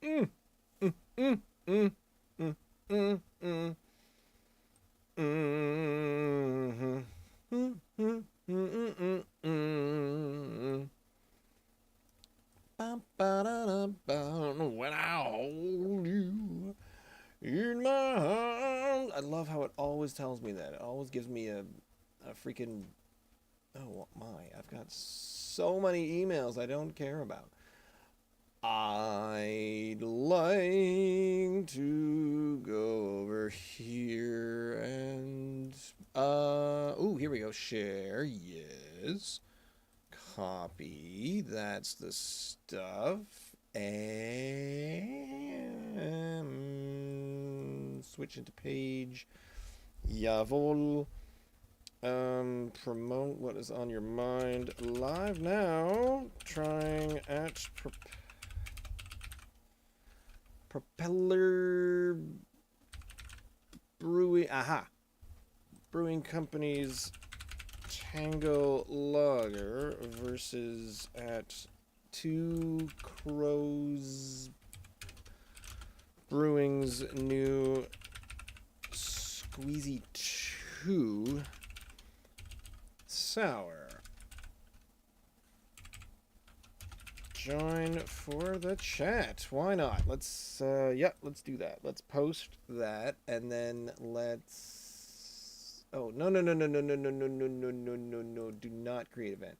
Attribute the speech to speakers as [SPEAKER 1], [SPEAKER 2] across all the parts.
[SPEAKER 1] Mm, mm, mm, mm, mm, mm, mm, mm, mm, mm, mm, mm, mm. When I hold you in my arms. I love how it always tells me that. It always gives me a freaking. Oh my! I've got so many emails I don't care about. I'd like to go over here and here we go. Share, yes. Copy, that's the stuff. And switch into page. Jawohl. Promote what is on your mind. Live now. Trying at Propeller Brewing. Aha. Brewing Company's Tango Lager versus at Two Crows Brewing's new Squeezie 2 Sour. Join for the chat. Why not? Let's let's do that. Let's post that and then let's oh no no no no no no no no no no no no no do not create event.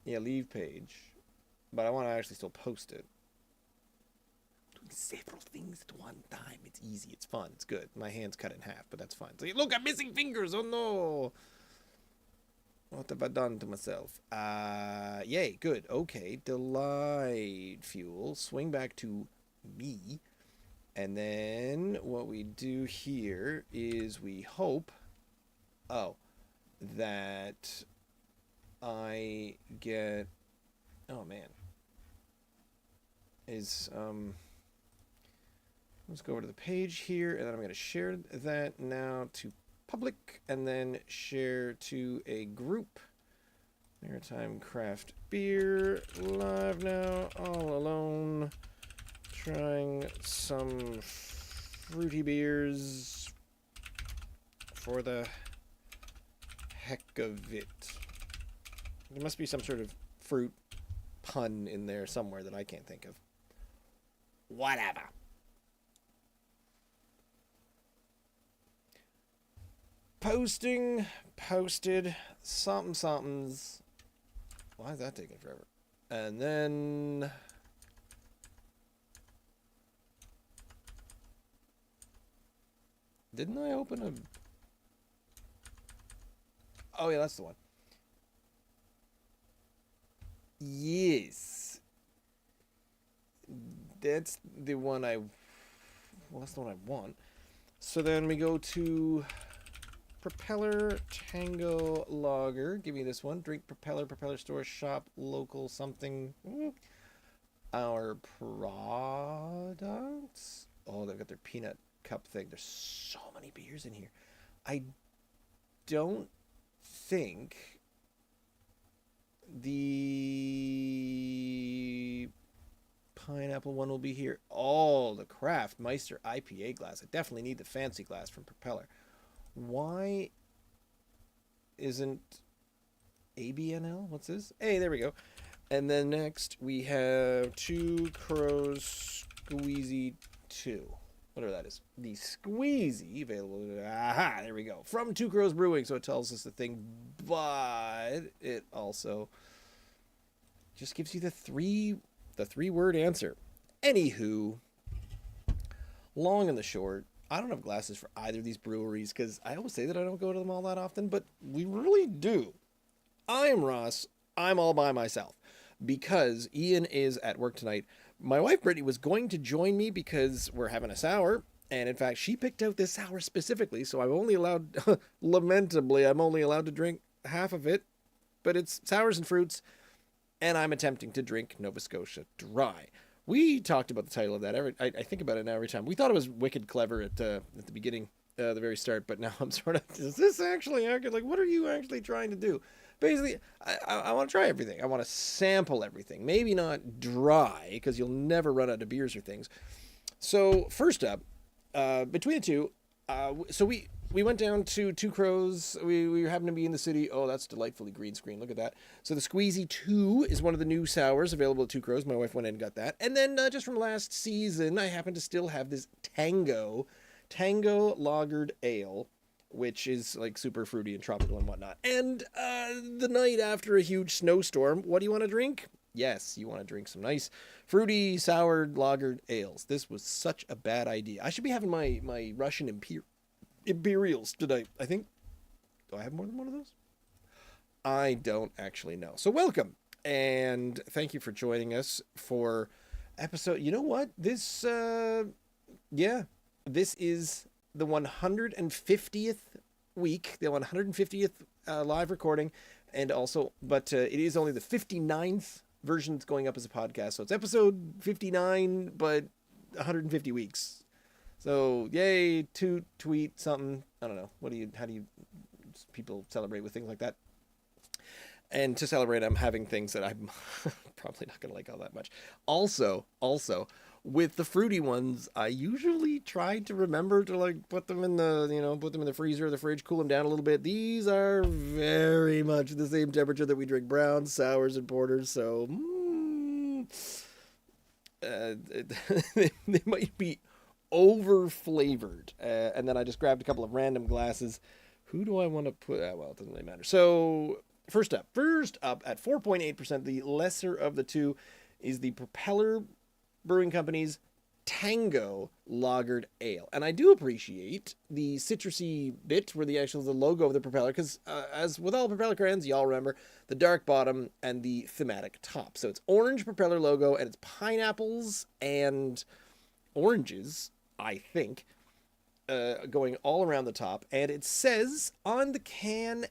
[SPEAKER 1] Yeah, leave page. But I want to actually still post it. Doing several things at one time. It's easy, it's fun, it's good. My hand's cut in half, but that's fine. So, look, I'm missing fingers. Oh no. What have I done to myself? Yay, good. Okay, delight fuel. Swing back to me. And then what we do here is we hope, that I get, oh man, let's go over to the page here, and then I'm going to share that now to public, and then share to a group. Maritime Craft Beer, live now, all alone, trying some fruity beers for the heck of it. There must be some sort of fruit pun in there somewhere that I can't think of. Whatever. Posting, posted, something's. Why is that taking forever? And then didn't I open a? Oh yeah, that's the one. Yes, that's the one I. Well, that's the one I want. So then we go to Propeller Tango Lager. Give me this one. Drink Propeller, Propeller Store, Shop, Local, something. Our products. Oh, they've got their peanut cup thing. There's so many beers in here. I don't think the pineapple one will be here. Oh, the Craft Meister IPA glass. I definitely need the fancy glass from Propeller. Why isn't ABNL? What's this? Hey, there we go. And then next we have Two Crows Squeezie 2. Whatever that is. The Squeezie available. Aha, there we go. From Two Crows Brewing. So it tells us the thing, but it also just gives you the three-word answer. Anywho, long and the short, I don't have glasses for either of these breweries because I always say that I don't go to them all that often, but we really do. I am Ross. I'm all by myself because Ian is at work tonight. My wife, Brittany, was going to join me because we're having a sour. And in fact, she picked out this sour specifically. So I'm only allowed, lamentably, I'm only allowed to drink half of it. But it's sours and fruits. And I'm attempting to drink Nova Scotia Dry. We talked about the title of that. I think about it now every time. We thought it was wicked clever at the beginning, the very start. But now I'm sort of, is this actually accurate? Like, what are you actually trying to do? basically, I want to try everything. I want to sample everything. Maybe not dry, because you'll never run out of beers or things. So first up, between the two, so we went down to Two Crows. We happened to be in the city. Oh, that's delightfully green screen. Look at that. So the Squeezie 2 is one of the new sours available at Two Crows. My wife went in and got that. And then just from last season, I happen to still have this Tango lagered ale, which is like super fruity and tropical and whatnot. And the night after a huge snowstorm, what do you want to drink? Yes, you want to drink some nice fruity, soured, lagered ales. This was such a bad idea. I should be having my Russian Imperials tonight, I think. Do I have more than one of those? I don't actually know. So welcome, and thank you for joining us for episode... You know what? This is the 150th week, the 150th live recording, and also, but it is only the 59th version that's going up as a podcast. So it's episode 59, but 150 weeks. So yay, tweet something. I don't know. How do you people celebrate with things like that? And to celebrate, I'm having things that I'm probably not going to like all that much. Also, with the fruity ones, I usually try to remember to like put them in the freezer or the fridge, cool them down a little bit. These are very much the same temperature that we drink browns, sours, and porters. So they might be over flavored. And then I just grabbed a couple of random glasses. Who do I want to put? Well, it doesn't really matter. So first up at 4.8%, the lesser of the two is the Propeller Brewing Company's Tango lagered ale. And I do appreciate the citrusy bit where the logo of the Propeller, because as with all Propeller cans, y'all remember the dark bottom and the thematic top. So it's orange Propeller logo, and it's pineapples and oranges, I think, going all around the top. And it says on the can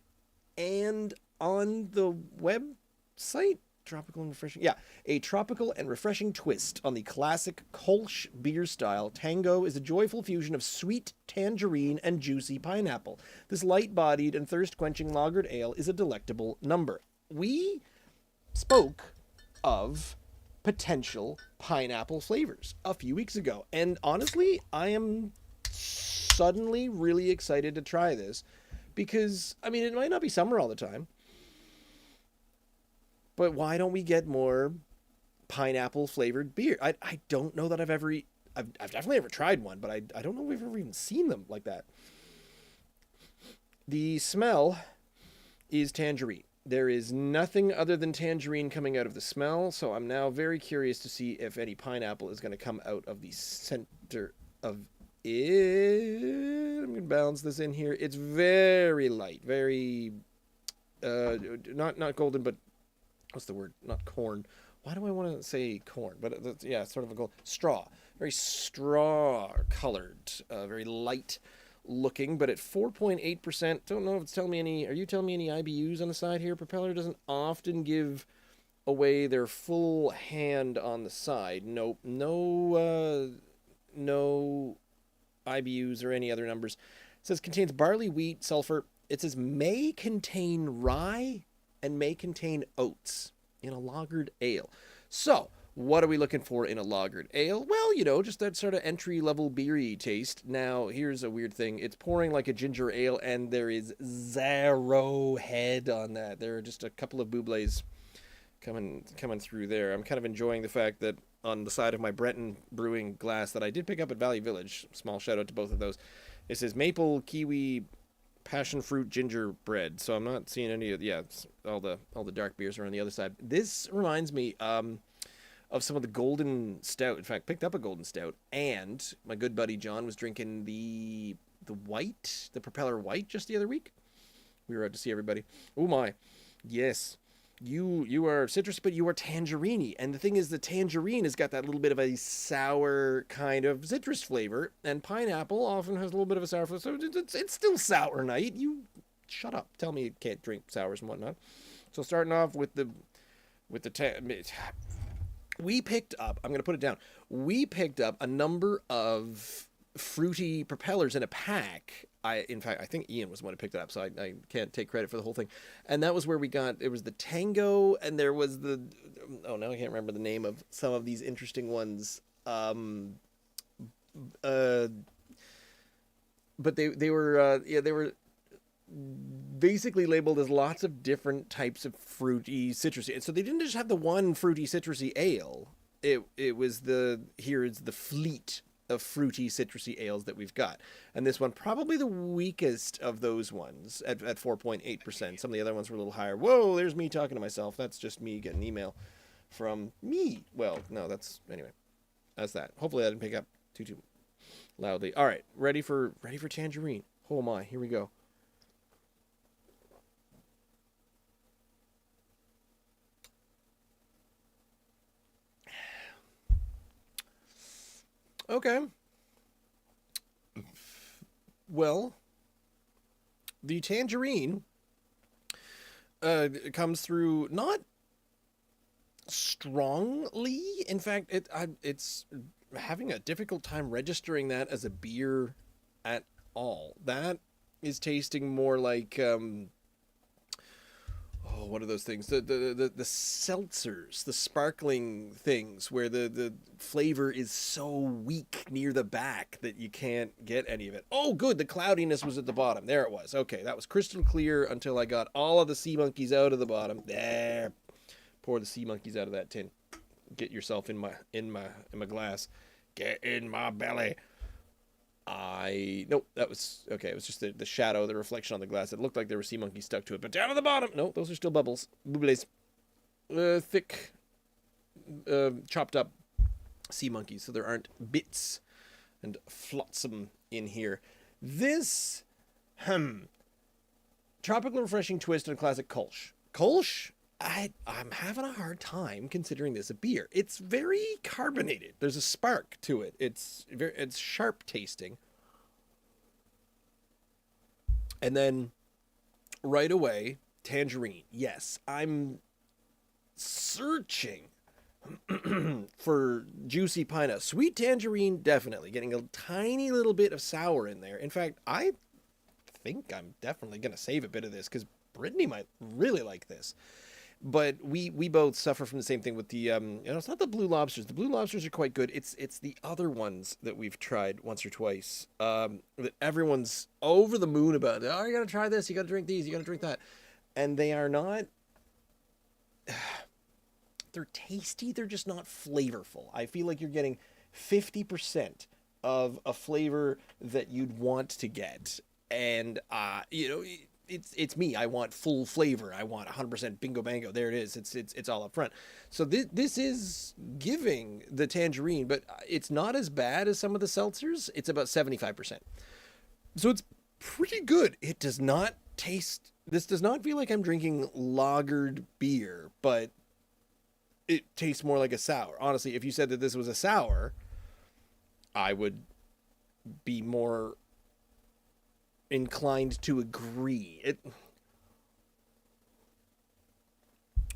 [SPEAKER 1] and on the website, tropical and refreshing. Yeah, a tropical and refreshing twist on the classic Kolsch beer style. Tango is a joyful fusion of sweet tangerine and juicy pineapple. This light-bodied and thirst-quenching lagered ale is a delectable number. We spoke of potential pineapple flavors a few weeks ago, and honestly, I am suddenly really excited to try this because, I mean, it might not be summer all the time, but why don't we get more pineapple flavored beer? I don't know that I've definitely never tried one, but I don't know if we've ever even seen them like that. The smell is tangerine. There is nothing other than tangerine coming out of the smell, so I'm now very curious to see if any pineapple is going to come out of the center of it. I'm going to balance this in here. It's very light, very not golden, but what's the word? Not corn. Why do I want to say corn? But yeah, sort of a gold straw. Very straw colored, very light looking, but at 4.8%. Don't know if it's telling me any. Are you telling me any IBUs on the side here? Propeller doesn't often give away their full hand on the side. Nope. No IBUs or any other numbers. It says contains barley, wheat, sulfur. It says may contain rye and may contain oats in a lagered ale. So, what are we looking for in a lagered ale? Well, just that sort of entry-level beery taste. Now, here's a weird thing. It's pouring like a ginger ale, and there is zero head on that. There are just a couple of bublés coming through there. I'm kind of enjoying the fact that on the side of my Breton brewing glass that I did pick up at Valley Village, small shout-out to both of those, it says maple, kiwi, passion fruit, gingerbread. So I'm not seeing any of all the dark beers are on the other side. This reminds me of some of the golden stout. In fact, picked up a golden stout, and my good buddy John was drinking the Propeller White just the other week. We were out to see everybody. Oh my, yes. You are citrus, but you are tangerine-y. And the thing is, the tangerine has got that little bit of a sour kind of citrus flavor, and pineapple often has a little bit of a sour flavor. So it's still sour night. You shut up. Tell me you can't drink sours and whatnot. So starting off with we picked up. I'm going to put it down. We picked up a number of fruity propellers in a pack. In fact, I think Ian was the one who picked it up, so I can't take credit for the whole thing. And that was where we got, it was the Tango, and there was oh, now I can't remember the name of some of these interesting ones. But they were, they were basically labeled as lots of different types of fruity citrusy. And so they didn't just have the one fruity citrusy ale. It was here is the fleet of fruity citrusy ales that we've got. And this one probably the weakest of those ones at 4.8%. Some of the other ones were a little higher. Whoa, there's me talking to myself. That's just me getting an email from me. Well, no, anyway. That's that. Hopefully I didn't pick up too loudly. All right, ready for tangerine. Oh my, here we go. Okay. Well, the tangerine comes through not strongly. In fact, it's having a difficult time registering that as a beer at all. That is tasting more like what are those things? The seltzers, the sparkling things where the flavor is so weak near the back that you can't get any of it. Oh, good, the cloudiness was at the bottom. There it was. Okay, that was crystal clear until I got all of the sea monkeys out of the bottom. There. Pour the sea monkeys out of that tin. Get yourself in my glass. Get in my belly. Nope, that was okay. It was just the shadow, the reflection on the glass. It looked like there were sea monkeys stuck to it, but down at the bottom, no, those are still bubbles. Bubbles. Thick, chopped up sea monkeys, so there aren't bits and flotsam in here. This, tropical refreshing twist on a classic Kolsch. Kolsch, I'm having a hard time considering this a beer. It's very carbonated. There's a spark to it. It's sharp tasting. And then right away, tangerine. Yes, I'm searching for juicy pineapple. Sweet tangerine, definitely. Getting a tiny little bit of sour in there. In fact, I think I'm definitely going to save a bit of this because Brittany might really like this. But we both suffer from the same thing with the it's not the blue lobsters. The blue lobsters are quite good. It's the other ones that we've tried once or twice. That everyone's over the moon about. Oh, you gotta try this. You gotta drink these. You gotta drink that. And they are not. They're tasty. They're just not flavorful. I feel like you're getting 50% of a flavor that you'd want to get, and It's me. I want full flavor. I want 100% bingo bango. There it is. It's all up front. So this is giving the tangerine, but it's not as bad as some of the seltzers. It's about 75%. So it's pretty good. It does not taste. This does not feel like I'm drinking lagered beer, but it tastes more like a sour. Honestly, if you said that this was a sour, I would be more inclined to agree.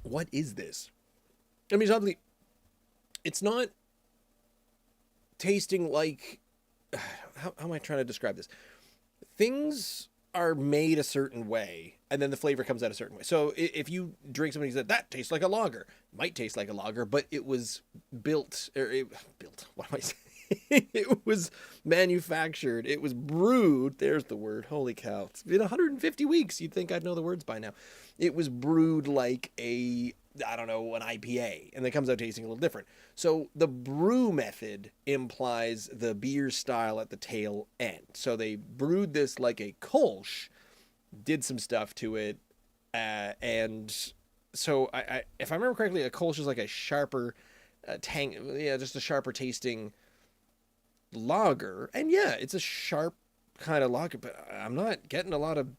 [SPEAKER 1] What is this? I mean, obviously, it's not tasting like. How am I trying to describe this? Things are made a certain way, and then the flavor comes out a certain way. So if you drink something that tastes like a lager, it might taste like a lager, but it was built. What am I saying? It was manufactured. It was brewed. There's the word. Holy cow. It's been 150 weeks. You'd think I'd know the words by now. It was brewed like an IPA, and it comes out tasting a little different. So the brew method implies the beer style at the tail end. So they brewed this like a Kolsch, did some stuff to it, and so I if I remember correctly, a Kolsch is like a sharper just a sharper tasting lager, and yeah, it's a sharp kind of lager, but I'm not getting a lot of.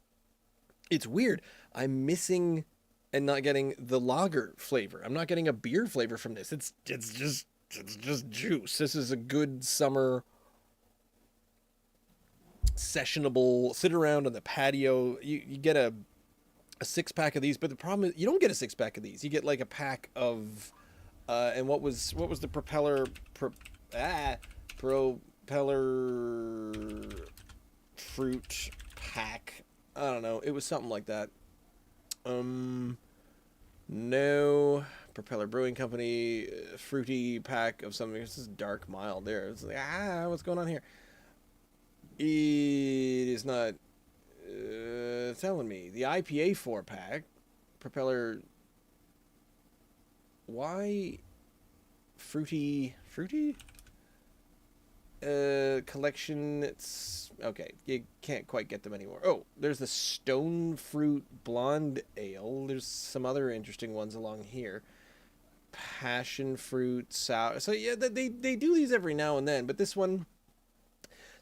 [SPEAKER 1] It's weird. I'm missing and not getting the lager flavor. I'm not getting a beer flavor from this. It's just juice. This is a good summer sessionable. Sit around on the patio. You get a 6-pack of these, but the problem is you don't get a 6-pack of these. You get like a pack of and what was the Propeller Propeller fruit pack. I don't know. It was something like that. No. Propeller Brewing Company, fruity pack of something. This is dark mild there. It's like, what's going on here? It is not telling me. The IPA 4-pack, Propeller, why fruity collection. It's okay, you can't quite get them anymore. Oh, there's the stone fruit blonde ale. There's some other interesting ones along here. Passion fruit sour. So yeah, they do these every now and then, but this one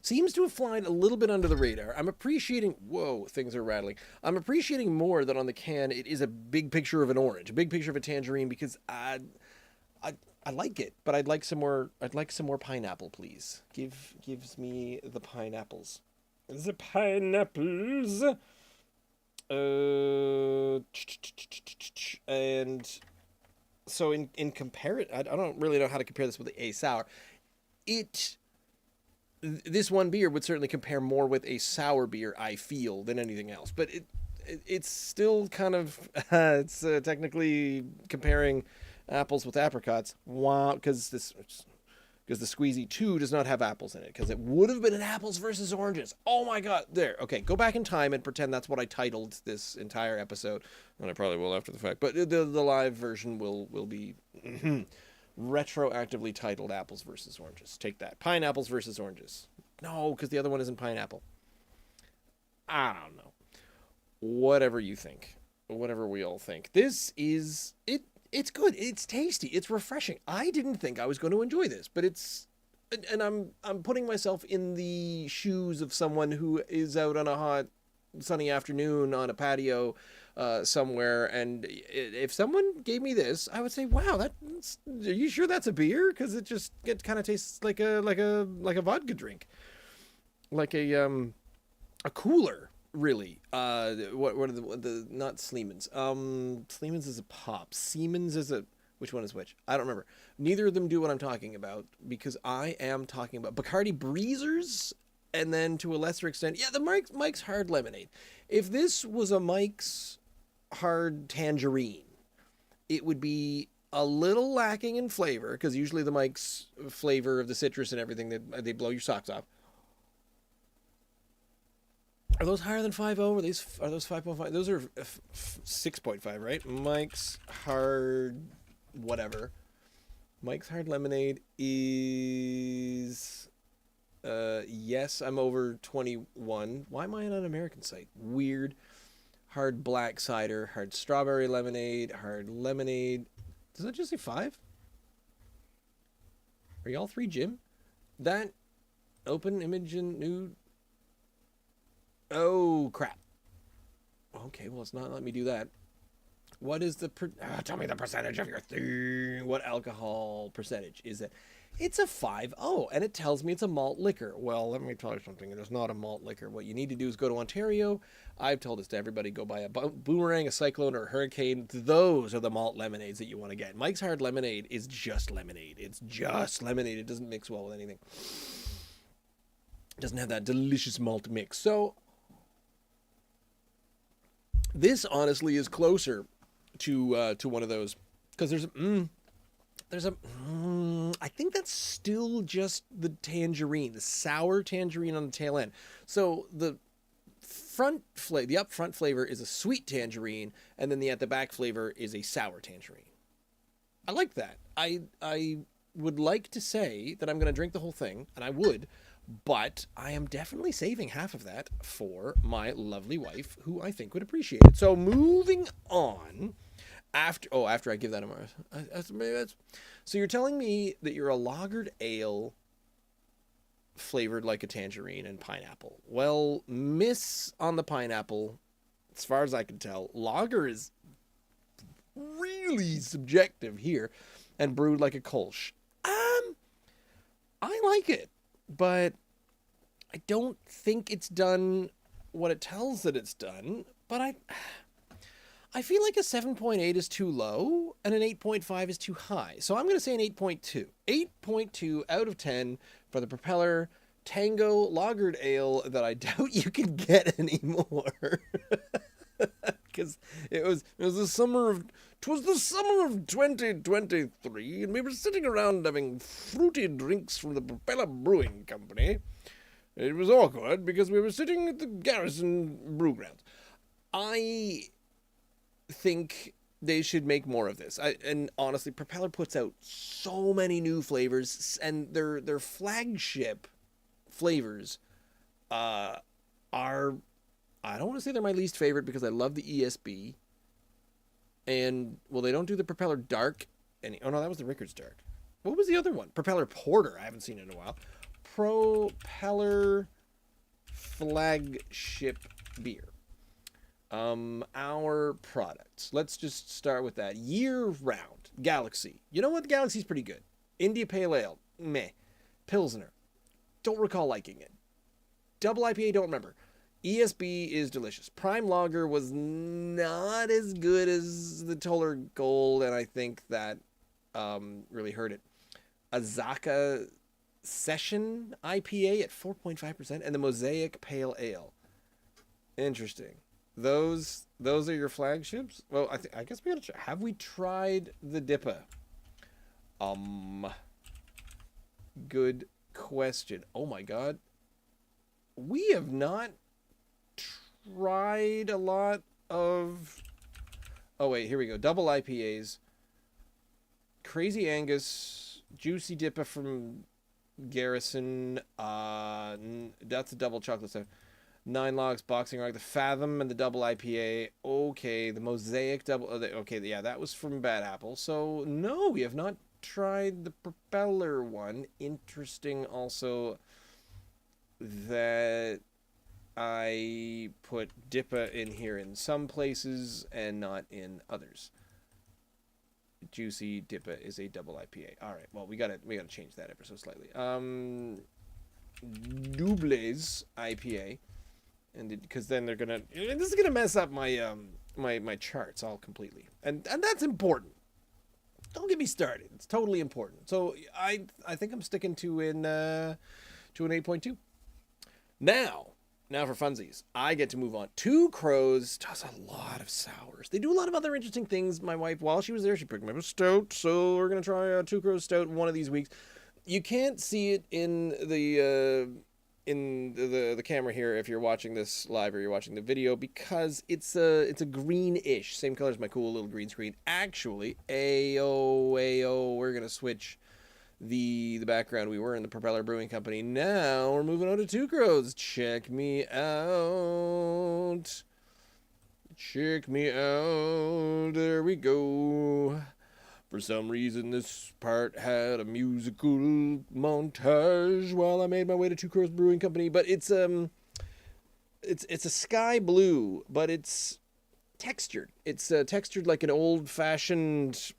[SPEAKER 1] seems to have flown a little bit under the radar. I'm appreciating... Whoa, things are rattling. I'm appreciating more that on the can it is a big picture of an orange, a big picture of a tangerine, because I like it, but I'd like some more. I'd like some more pineapple, please. Gives me the pineapples. The pineapples. And so in compare it, I don't really know how to compare this with a sour. This one beer would certainly compare more with a sour beer, I feel, than anything else. But it's still kind of it's technically comparing apples with apricots. Wow, because the Squeezie 2 does not have apples in it, because it would have been an apples versus oranges. Oh my god, there. Okay, go back in time and pretend that's what I titled this entire episode, and I probably will after the fact, but the live version will be retroactively titled apples versus oranges. Take that. Pineapples versus oranges. No, because the other one isn't pineapple. I don't know. Whatever you think. Whatever we all think. This is... It's good. It's tasty. It's refreshing. I didn't think I was going to enjoy this, but it's... And I'm putting myself in the shoes of someone who is out on a hot, sunny afternoon on a patio somewhere, and if someone gave me this, I would say, "Wow, are you sure that's a beer? Because it kind of tastes like a vodka drink, like a cooler." Really, what are the not Sleeman's? Sleeman's is a pop. Siemens is a... Which one is which? I don't remember. Neither of them do what I'm talking about, because I am talking about Bacardi Breezers, and then to a lesser extent, yeah, the Mike's Hard Lemonade. If this was a Mike's Hard Tangerine, it would be a little lacking in flavor, because usually the Mike's flavor of the citrus and everything, they blow your socks off. Are those higher than 5.0? Are those 5.5? Those are 6.5, right? Mike's Hard... whatever. Mike's Hard Lemonade is... yes, I'm over 21. Why am I on an American site? Weird. Hard Black Cider, Hard Strawberry Lemonade, Hard Lemonade. Does that just say 5? Are y'all 3, Jim? That... Open image and new... Oh, crap. Okay, well, it's not letting me do that. What is the... tell me the percentage of your thing. What alcohol percentage is it? It's a 5.0, and it tells me it's a malt liquor. Well, let me tell you something. It is not a malt liquor. What you need to do is go to Ontario. I've told this to everybody. Go buy a Boomerang, a Cyclone, or a Hurricane. Those are the malt lemonades that you want to get. Mike's Hard Lemonade is just lemonade. It's just lemonade. It doesn't mix well with anything. It doesn't have that delicious malt mix. So... this honestly is closer to one of those, because I think that's still just the tangerine, the sour tangerine on the tail end. So the upfront flavor is a sweet tangerine, and then the at the back flavor is a sour tangerine. I like that. I would like to say that I'm going to drink the whole thing, and I would. But I am definitely saving half of that for my lovely wife, who I think would appreciate it. So moving on, after I give that a mark. So you're telling me that you're a lagered ale flavored like a tangerine and pineapple. Well, miss on the pineapple, as far as I can tell. Lager is really subjective here, and brewed like a Kolsch. I like it. But I don't think it's done what it tells that it's done. But I feel like a 7.8 is too low and an 8.5 is too high. So I'm going to say an 8.2. 8.2 out of 10 for the Propeller Tango Lagered Ale that I doubt you can get anymore. Because it was the summer of 2023, and we were sitting around having fruity drinks from the Propeller Brewing Company. It was awkward because we were sitting at the Garrison Brew Grounds. I think they should make more of this. And honestly, Propeller puts out so many new flavors, and their flagship flavors are, I don't want to say they're my least favorite because I love the ESB. And well, they don't do the Propeller Dark. Oh no, that was the Rickards Dark. What was the other one? Propeller Porter. I haven't seen it in a while. Propeller flagship beer. Our products. Let's just start with that. Year round. Galaxy. You know what? Galaxy's pretty good. India Pale Ale. Meh. Pilsner. Don't recall liking it. Double IPA. Don't remember. ESB is delicious. Prime Lager was not as good as the Toller Gold, and I think that really hurt it. Azaka Session IPA at 4.5%, and the Mosaic Pale Ale. Interesting. Those are your flagships? Well, I guess we gotta try. Have we tried the Dippa? Good question. Oh my god. We have not tried a lot of... Oh wait, here we go. Double IPAs. Crazy Angus. Juicy Dippa from Garrison. That's a double chocolate stuff. Nine Logs, Boxing Rock, the Fathom, and the double IPA. Okay, the Mosaic double... Okay, yeah, that was from Bad Apple. So, no, we have not tried the Propeller one. Interesting also that I put Dippa in here in some places and not in others. Juicy Dippa is a double IPA. All right, well, we gotta change that ever so slightly. Doubles IPA. And because then they're gonna, this is gonna mess up my my charts all completely, and that's important. Don't get me started. It's totally important. So I think I'm sticking to an 8.2. Now for funsies, I get to move on. Two Crows does a lot of sours. They do a lot of other interesting things. My wife, while she was there, she picked me up a stout. So we're gonna try a Two Crows stout one of these weeks. You can't see it in the camera here if you're watching this live or you're watching the video because it's a greenish, same color as my cool little green screen. Actually, ayo, we're gonna switch the background. We were in the Propeller Brewing Company. Now we're moving on to Two Crows. Check me out. There we go. For some reason, this part had a musical montage while I made my way to Two Crows Brewing Company. But it's a sky blue, but it's textured. It's textured like an old-fashioned,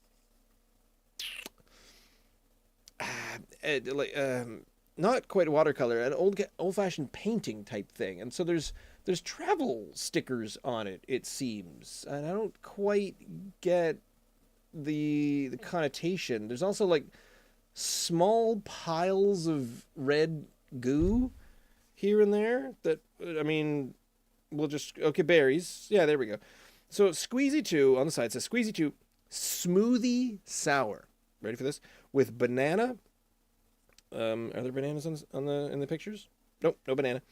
[SPEAKER 1] not quite watercolor, an old-fashioned painting type thing. And so there's travel stickers on it. It seems, and I don't quite get the connotation. There's also like small piles of red goo here and there that, I mean, we'll just, okay, berries. Yeah, there we go. So Squeezie 2 on the side says Squeezie 2 smoothie sour. Ready for this? With banana. Are there bananas in the pictures? Nope, no banana.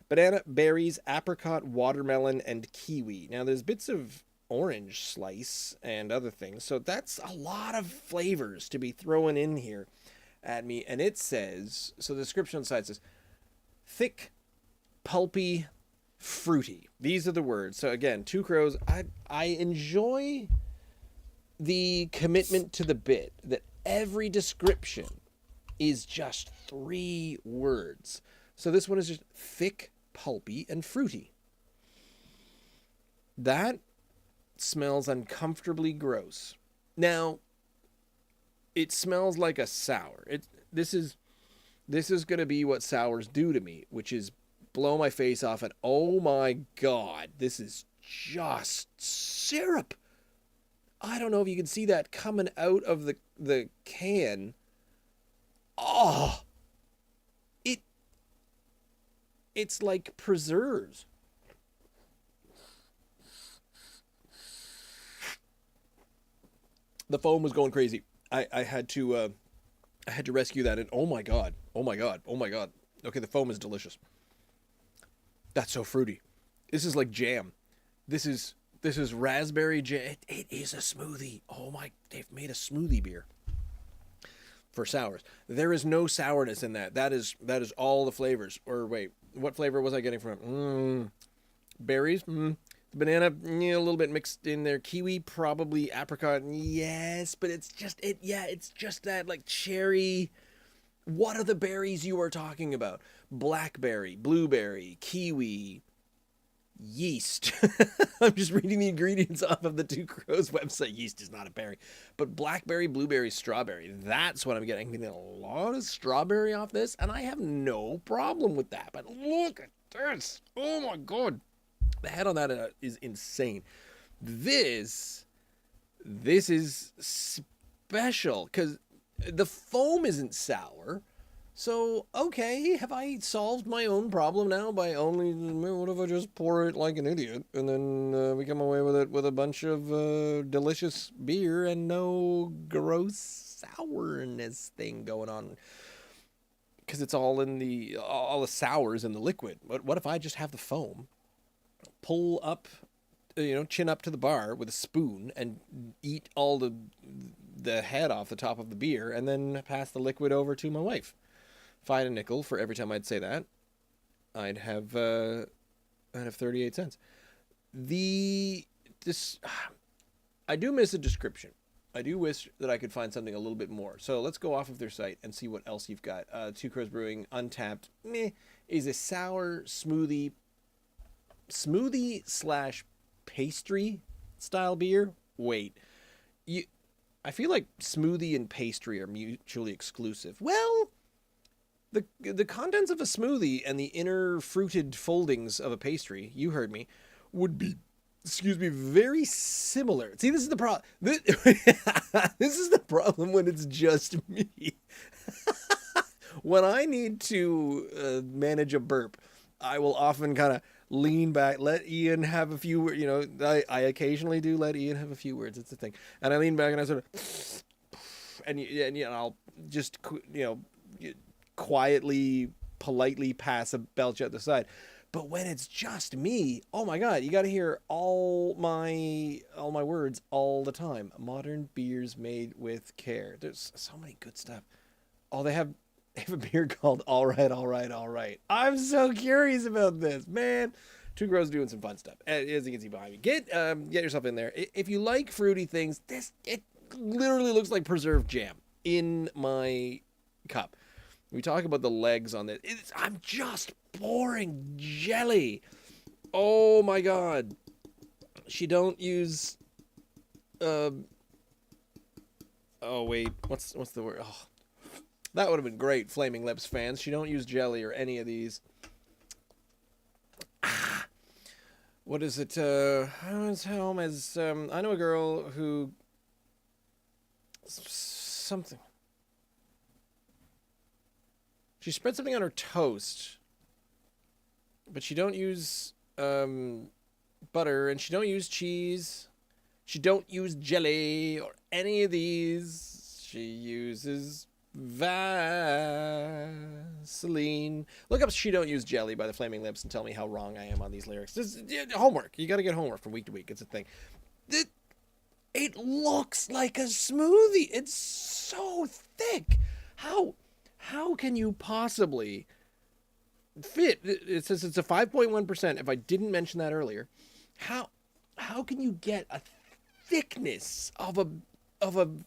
[SPEAKER 1] Banana, berries, apricot, watermelon, and kiwi. Now there's bits of orange slice and other things, so that's a lot of flavors to be thrown in here at me. And it says, so the description on the side says thick, pulpy, fruity. These are the words. So again, Two Crows, I enjoy the commitment to the bit that every description is just 3 words. So this one is just thick, pulpy, and fruity. That smells uncomfortably gross. Now, it smells like a sour. This is going to be what sours do to me, which is blow my face off and oh my god, this is just syrup. I don't know if you can see that coming out of the can. Oh, it it's like preserves. The foam was going crazy. I had to rescue that, and oh my god, oh my god, oh my god. Okay, the foam is delicious. That's so fruity. This is like jam. This is raspberry jam. It is a smoothie. Oh my, they've made a smoothie beer for sours. There is no sourness in that. That is all the flavors. Or wait, what flavor was I getting from it? Berries. Banana, a little bit mixed in there. Kiwi, probably apricot. Yes, but it's just it. Yeah, it's just that like cherry. What are the berries you are talking about? Blackberry, blueberry, kiwi, yeast. I'm just reading the ingredients off of the Two Crows website. Yeast is not a berry, but blackberry, blueberry, strawberry. That's what I'm getting. I'm getting a lot of strawberry off this, and I have no problem with that. But look at this. Oh my god. The head on that is insane. This is special because the foam isn't sour. So, okay, have I solved my own problem now by only, what if I just pour it like an idiot and then we come away with it with a bunch of delicious beer and no gross sourness thing going on? Because it's all the sours in the liquid. What if I just have the foam? Pull up, chin up to the bar with a spoon and eat all the head off the top of the beer and then pass the liquid over to my wife. If I had a nickel for every time I'd say that, I'd have 38 cents. I do miss a description. I do wish that I could find something a little bit more. So let's go off of their site and see what else you've got. Two Crows Brewing Untapped is a sour smoothie / pastry style beer. Wait, I feel like smoothie and pastry are mutually exclusive. Well, the contents of a smoothie and the inner fruited foldings of a pastry, you heard me, would be, very similar. See, this is the problem. This is the problem when it's just me. When I need to manage a burp, I will often kind of lean back, let Ian have a few words. I occasionally do let Ian have a few words. It's the thing. And I lean back and I sort of, and I'll just, quietly, politely pass a belch at the side. But when it's just me, oh my god, you got to hear all my words all the time. Modern beers made with care. There's so many good stuff. Oh, they have a beer called All Right, All Right, All Right. I'm so curious about this, man. Two Crows doing some fun stuff. As you can see behind me. Get yourself in there. If you like fruity things, it literally looks like preserved jam in my cup. We talk about the legs on this. I'm just pouring jelly. Oh my god. She don't use oh wait, what's the word? Oh, that would have been great, Flaming Lips fans. She don't use jelly or any of these. What is it? Home as I know a girl who something. She spread something on her toast, but she don't use butter, and she don't use cheese. She don't use jelly or any of these. She uses Vaseline. Look up "She Don't Use Jelly" by the Flaming Lips and tell me how wrong I am on these lyrics. This is homework. You got to get homework from week to week. It's a thing. It looks like a smoothie. It's so thick. How can you possibly fit? It says it's a 5.1%. If I didn't mention that earlier, how can you get a thickness of a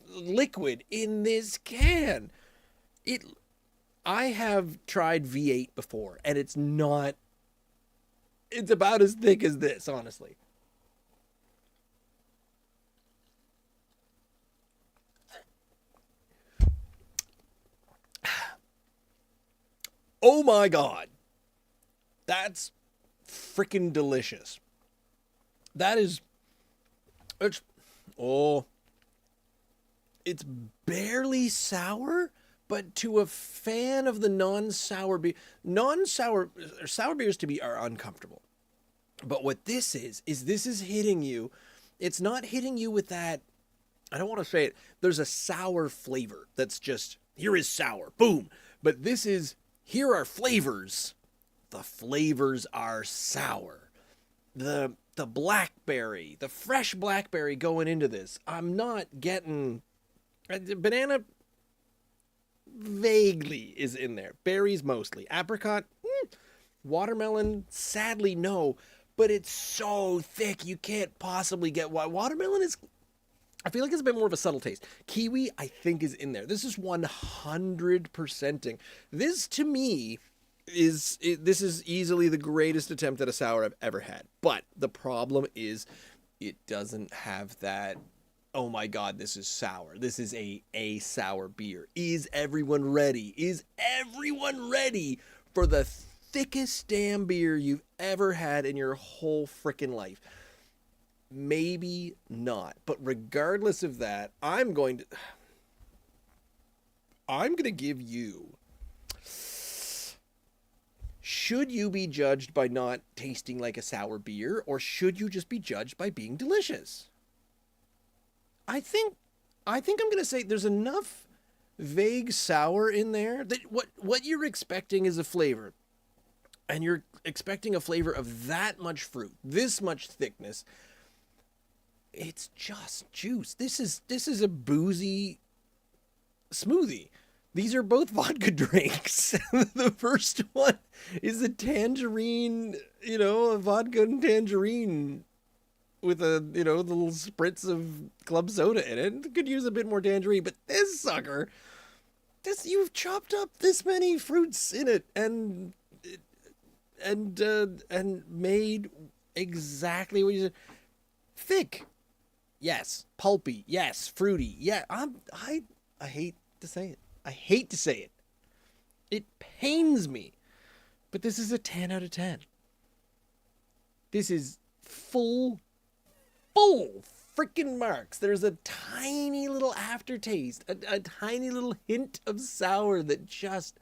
[SPEAKER 1] liquid in this can? I have tried V8 before, and it's about as thick as this, honestly. Oh my god. That's freaking delicious. That is, it's, oh, it's barely sour, but to a fan of the non-sour beer, sour beers to me are uncomfortable. But what this is this is hitting you. It's not hitting you with that, I don't want to say it, there's a sour flavor that's just, here is sour, boom. But this is, here are flavors. The flavors are sour. The blackberry, the fresh blackberry going into this, I'm not getting, banana vaguely is in there. Berries mostly. Apricot, watermelon, sadly no. But it's so thick, you can't possibly get why. Watermelon is, I feel like it's a bit more of a subtle taste. Kiwi, I think, is in there. This is 100%ing. This, to me, this is easily the greatest attempt at a sour I've ever had. But the problem is it doesn't have that, oh my god, this is sour. This is a sour beer. Is everyone ready? Is everyone ready for the thickest damn beer you've ever had in your whole freaking life? Maybe not. But regardless of that, I'm going to give you, should you be judged by not tasting like a sour beer, or should you just be judged by being delicious? I think I'm going to say there's enough vague sour in there that what you're expecting is a flavor. And you're expecting a flavor of that much fruit, this much thickness. It's just juice. This is a boozy smoothie. These are both vodka drinks. The first one is a tangerine, a vodka and tangerine with a, the little spritz of club soda in it. It could use a bit more tangerine, but this sucker, you've chopped up this many fruits in it and made exactly what you said. Thick, yes. Pulpy, yes. Fruity, yeah. I hate to say it. I hate to say it. It pains me, but this is a 10 out of 10. This is full freaking marks. There's a tiny little aftertaste, a tiny little hint of sour that just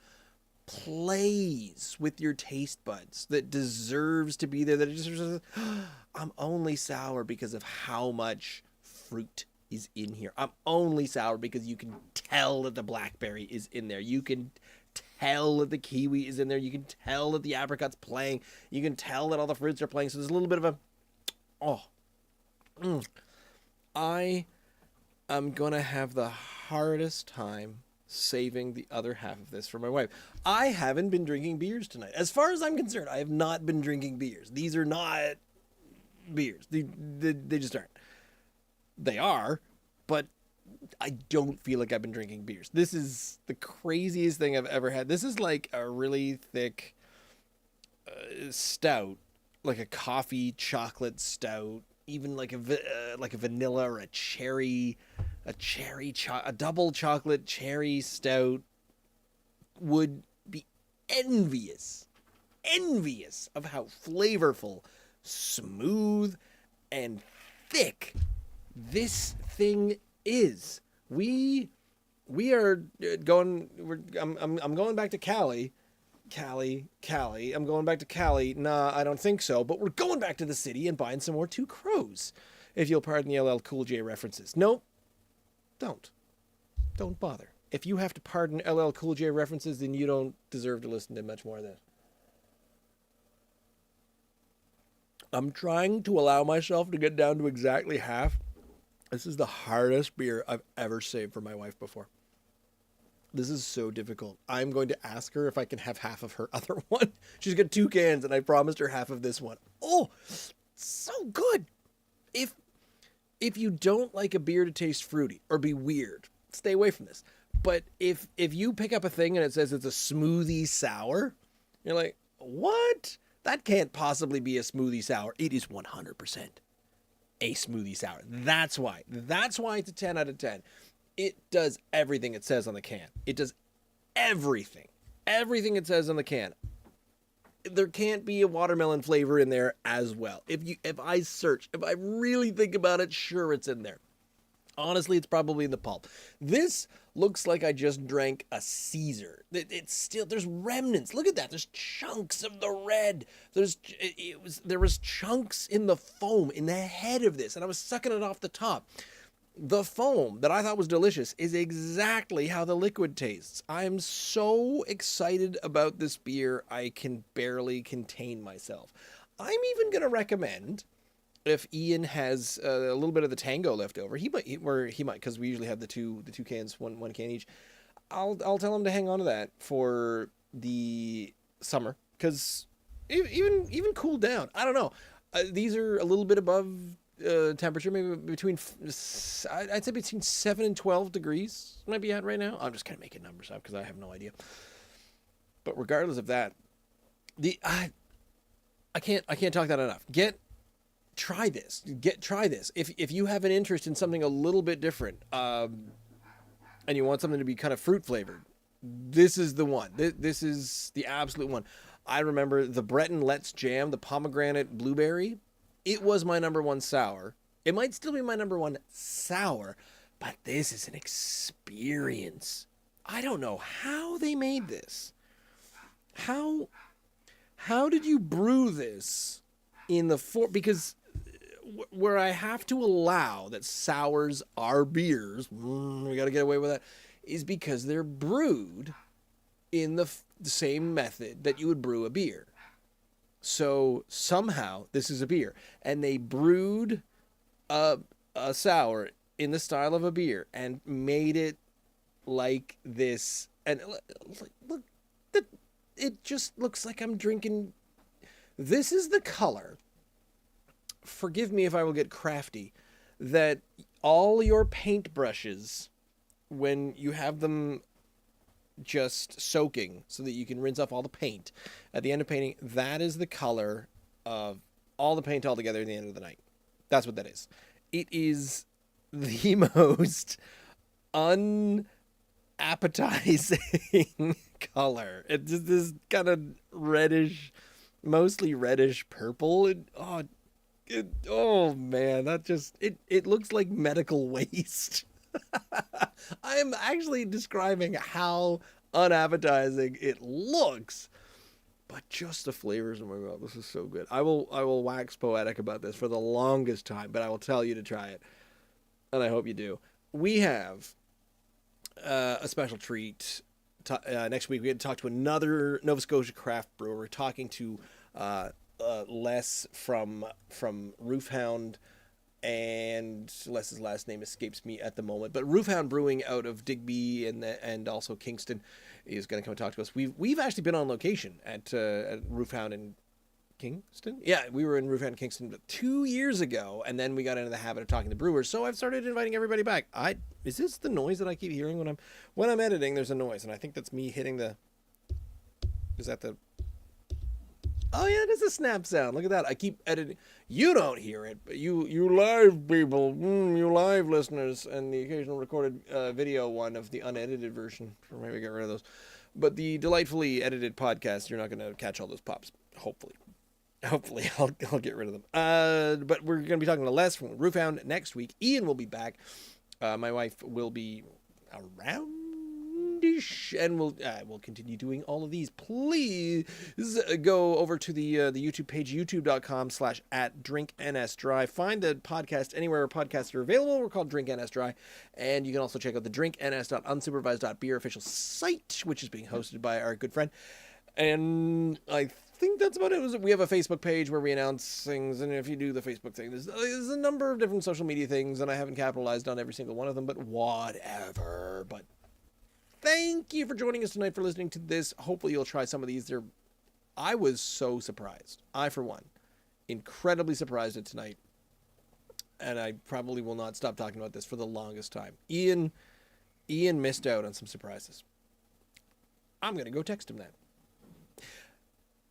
[SPEAKER 1] plays with your taste buds, that deserves to be there, that it just, I'm only sour because of how much fruit is in here. I'm only sour because you can tell that the blackberry is in there. You can tell that the kiwi is in there. You can tell that the apricot's playing. You can tell that all the fruits are playing. So there's a little bit of I am gonna have the hardest time saving the other half of this for my wife. I haven't been drinking beers tonight. As far as I'm concerned, I have not been drinking beers. These are not beers. They just aren't. They are, but I don't feel like I've been drinking beers. This is the craziest thing I've ever had. This is like a really thick stout, like a coffee chocolate stout, even like a vanilla or a double chocolate cherry stout would be envious of how flavorful, smooth, and thick this thing is. We are going. I'm going back to Cali. I'm going back to Cali. Nah, I don't think so. But we're going back to the city and buying some more Two Crows. If you'll pardon the LL Cool J references. Nope. Don't bother. If you have to pardon LL Cool J references, then you don't deserve to listen to much more of this. I'm trying to allow myself to get down to exactly half. This is the hardest beer I've ever saved for my wife before. This is so difficult. I'm going to ask her if I can have half of her other one. She's got 2 cans, and I promised her half of this one. Oh, so good. If you don't like a beer to taste fruity or be weird, stay away from this. But if you pick up a thing and it says it's a smoothie sour, you're like, what? That can't possibly be a smoothie sour. It is 100% a smoothie sour. That's why it's a 10 out of 10. It does everything it says on the can. It does everything it says on the can. there can't be a watermelon flavor in there as well. If I search, if I really think about it, sure, it's in there. Honestly, it's probably in the pulp. This looks like I just drank a Caesar. It's still, there's remnants. Look at that. There's chunks of the red. There was chunks in the foam in the head of this, and I was sucking it off the top. The foam that I thought was delicious is exactly how the liquid tastes. I'm so excited about this beer, I can barely contain myself. I'm even going to recommend, if Ian has a little bit of the Tango left over, he might, because we usually have the two cans, one can each. I'll tell him to hang on to that for the summer, because even cooled down. I don't know. These are a little bit above temperature, maybe between, I'd say between 7 and 12 degrees might be at right now. I'm just kind of making numbers up because I have no idea. But regardless of that, I can't talk that enough. Try this. Try this. If you have an interest in something a little bit different, and you want something to be kind of fruit flavored, this is the one. This is the absolute one. I remember the Breton Let's Jam, the pomegranate blueberry. It was my number one sour. It might still be my number one sour, but this is an experience. I don't know how they made this. How did you brew this in the because where I have to allow that sours are beers, we got to get away with that, is because they're brewed in the same method that you would brew a beer. So somehow this is a beer, and they brewed a sour in the style of a beer and made it like this. And look, it just looks like I'm drinking. This is the color. Forgive me if I will get crafty. That all your paintbrushes, when you have them just soaking so that you can rinse off all the paint at the end of painting, that is the color of all the paint all together at the end of the night. That's what that is. It is the most unappetizing color. It's just this kind of reddish, mostly reddish purple. Oh man, it looks like medical waste. I am actually describing how unappetizing it looks, but just the flavors in my mouth. This is so good. I will wax poetic about this for the longest time, but I will tell you to try it, and I hope you do. We have a special treat next week. We had to talk to another Nova Scotia craft brewer. We're talking to Les from Roofhound. And Les's last name escapes me at the moment, but Roofhound Brewing out of Digby and also Kingston is going to come and talk to us. We've actually been on location at Roofhound in Kingston. Yeah, we were in Roofhound Kingston 2 years ago, and then we got into the habit of talking to brewers. So I've started inviting everybody back. Is this the noise that I keep hearing when I'm editing? There's a noise, and I think that's me hitting the. Is that the? Oh yeah, it is a snap sound. Look at that. I keep editing. You don't hear it, but you live people, you live listeners, and the occasional recorded video one of the unedited version. Or maybe get rid of those. But the delightfully edited podcast, you're not going to catch all those pops. Hopefully, I'll get rid of them. But we're going to be talking to Les from Roofhound next week. Ian will be back. My wife will be around. And we'll continue doing all of these. Please go over to the YouTube page, youtube.com/@drinknsdry. Find the podcast anywhere podcasts are available. We're called Drink NS Dry. And you can also check out the drinkns.unsupervised.beer official site, which is being hosted by our good friend. And I think that's about it. We have a Facebook page where we announce things, and if you do the Facebook thing, there's a number of different social media things, and I haven't capitalized on every single one of them, but whatever. But thank you for joining us tonight, for listening to this. Hopefully you'll try some of these. I was so surprised. I, for one, incredibly surprised at tonight. And I probably will not stop talking about this for the longest time. Ian missed out on some surprises. I'm going to go text him that.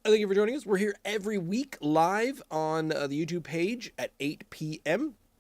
[SPEAKER 1] Thank you for joining us. We're here every week live on the YouTube page at 8 p.m.